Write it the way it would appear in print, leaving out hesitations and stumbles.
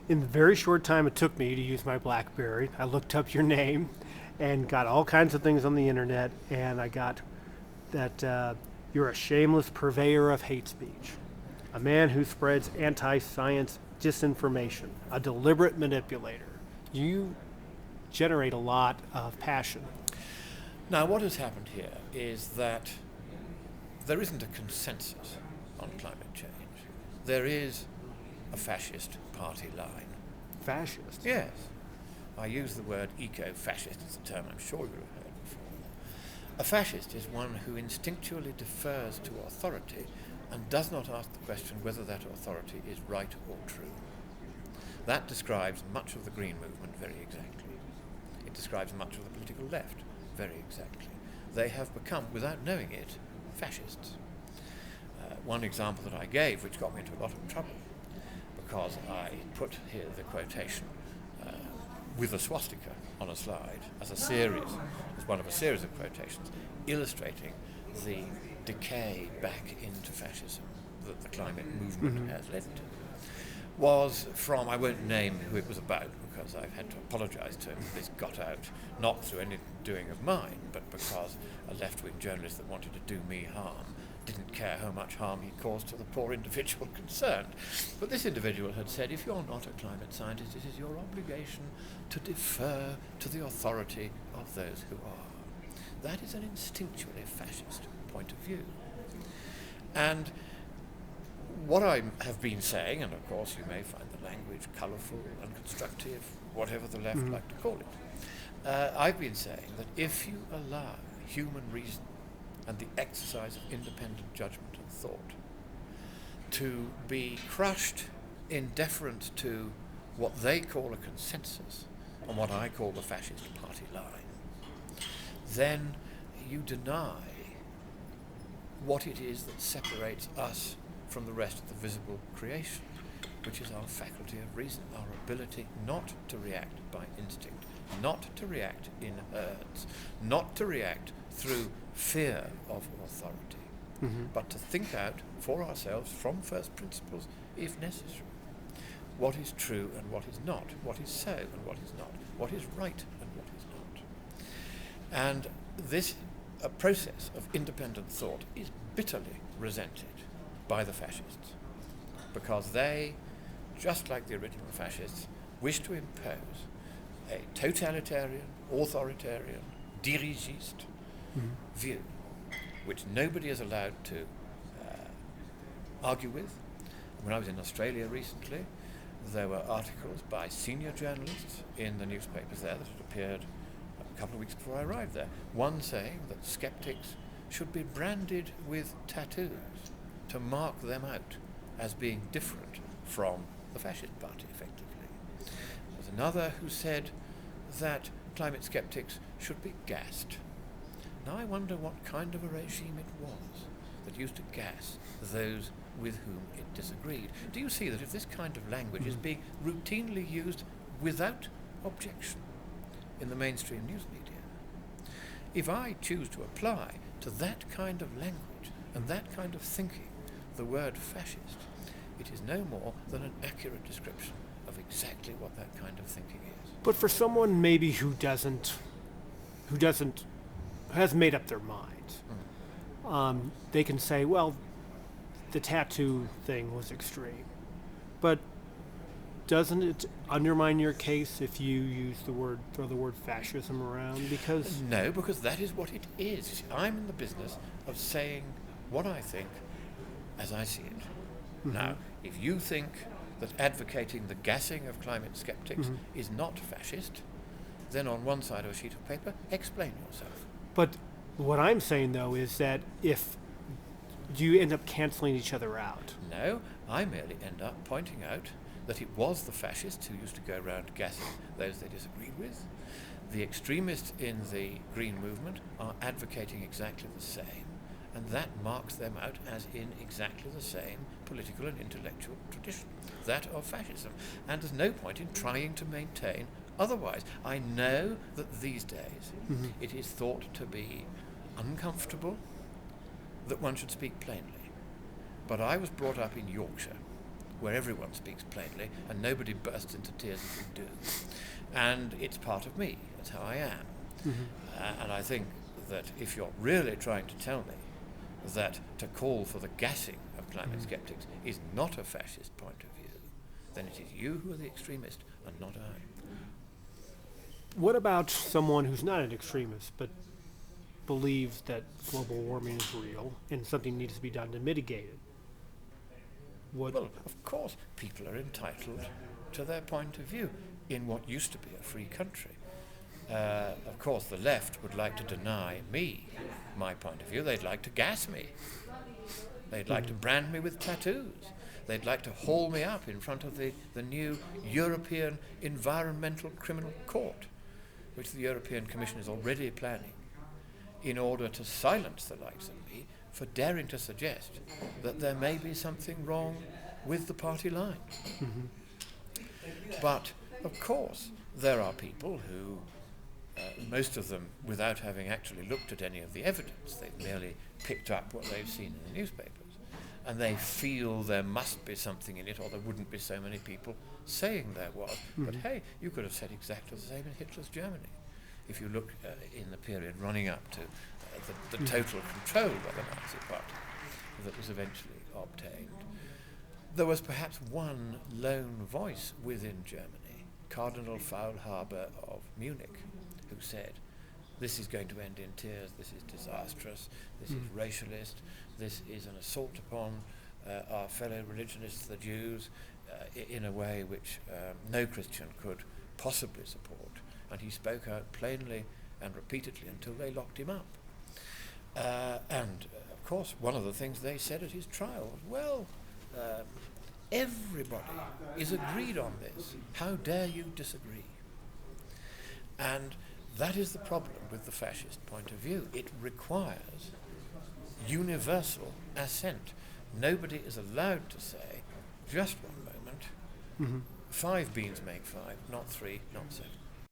In the very short time it took me to use my BlackBerry, I looked up your name and got all kinds of things on the internet, and I got that you're a shameless purveyor of hate speech, a man who spreads anti-science disinformation, a deliberate manipulator. You generate a lot of passion. Now, what has happened here is that there isn't a consensus on climate change. There is a fascist party line. Fascist? Yes. I use the word eco-fascist as a term I'm sure you have heard before. A fascist is one who instinctually defers to authority and does not ask the question whether that authority is right or true. That describes much of the Green movement very exactly. It describes much of the political left very exactly. They have become, without knowing it, fascists. One example that I gave, which got me into a lot of trouble, because I put here the quotation with a swastika on a slide as one of a series of quotations, illustrating the decay back into fascism that the climate movement has led to, was from, I won't name who it was about because I've had to apologise to him. This got out not through any doing of mine, but because a left-wing journalist that wanted to do me harm didn't care how much harm he caused to the poor individual concerned. But this individual had said, if you're not a climate scientist, it is your obligation to defer to the authority of those who are. That is an instinctually fascist point of view. And what I have been saying, and of course you may find the language colourful and constructive, whatever the left like to call it, I've been saying that if you allow human reason and the exercise of independent judgment and thought to be crushed in deference to what they call a consensus and what I call the fascist party line, then you deny what it is that separates us from the rest of the visible creation, which is our faculty of reason, our ability not to react by instinct, not to react in herds, not to react through fear of authority, but to think out for ourselves from first principles, if necessary, what is true and what is not, what is so and what is not, what is right and what is not. And this process of independent thought is bitterly resented by the fascists, because they, just like the original fascists, wish to impose a totalitarian, authoritarian, dirigiste view, which nobody is allowed to argue with. When I was in Australia recently, there were articles by senior journalists in the newspapers there that had appeared a couple of weeks before I arrived there. One saying that skeptics should be branded with tattoos to mark them out as being different from the fascist party, effectively. There was another who said that climate skeptics should be gassed. Now I wonder what kind of a regime it was that used to gas those with whom it disagreed. Do you see that if this kind of language is being routinely used without objection in the mainstream news media, if I choose to apply to that kind of language and that kind of thinking the word fascist, it is no more than an accurate description of exactly what that kind of thinking is. But for someone maybe who hasn't made up their mind, they can say, well, the tattoo thing was extreme. But doesn't it undermine your case if you throw the word fascism around? Because no, because that is what it is. I'm in the business of saying what I think as I see it. Now, if you think that advocating the gassing of climate skeptics is not fascist, then on one side of a sheet of paper, explain yourself. But what I'm saying, though, is that if you end up canceling each other out. No, I merely end up pointing out that it was the fascists who used to go around gassing those they disagreed with. The extremists in the Green movement are advocating exactly the same, and that marks them out as in exactly the same political and intellectual tradition, that of fascism. And there's no point in trying to maintain otherwise. I know that these days it is thought to be uncomfortable that one should speak plainly. But I was brought up in Yorkshire, where everyone speaks plainly and nobody bursts into tears as you do. And it's part of me. That's how I am. And I think that if you're really trying to tell me that to call for the gassing of climate skeptics is not a fascist point of view, then it is you who are the extremist and not I. What about someone who's not an extremist but believes that global warming is real and something needs to be done to mitigate it? Well, of course, people are entitled to their point of view in what used to be a free country. Of course, the left would like to deny me my point of view. They'd like to gas me. They'd like to brand me with tattoos. They'd like to haul me up in front of the new European Environmental Criminal Court, which the European Commission is already planning, in order to silence the likes of me for daring to suggest that there may be something wrong with the party line. But, of course, there are people who, most of them without having actually looked at any of the evidence, they've merely picked up what they've seen in the newspapers, and they feel there must be something in it or there wouldn't be so many people saying there was. But hey, you could have said exactly the same in Hitler's Germany. If you look in the period running up to the total control by the Nazi Party that was eventually obtained, there was perhaps one lone voice within Germany, Cardinal Faulhaber of Munich, who said, this is going to end in tears, this is disastrous, this is racialist, this is an assault upon our fellow religionists, the Jews, in a way which no Christian could possibly support. And he spoke out plainly and repeatedly until they locked him up. And, of course, one of the things they said at his trial was, well, everybody is agreed on this. How dare you disagree? And that is the problem with the fascist point of view. It requires universal assent. Nobody is allowed to say, just one moment, 5 beans make 5, not 3, not 7.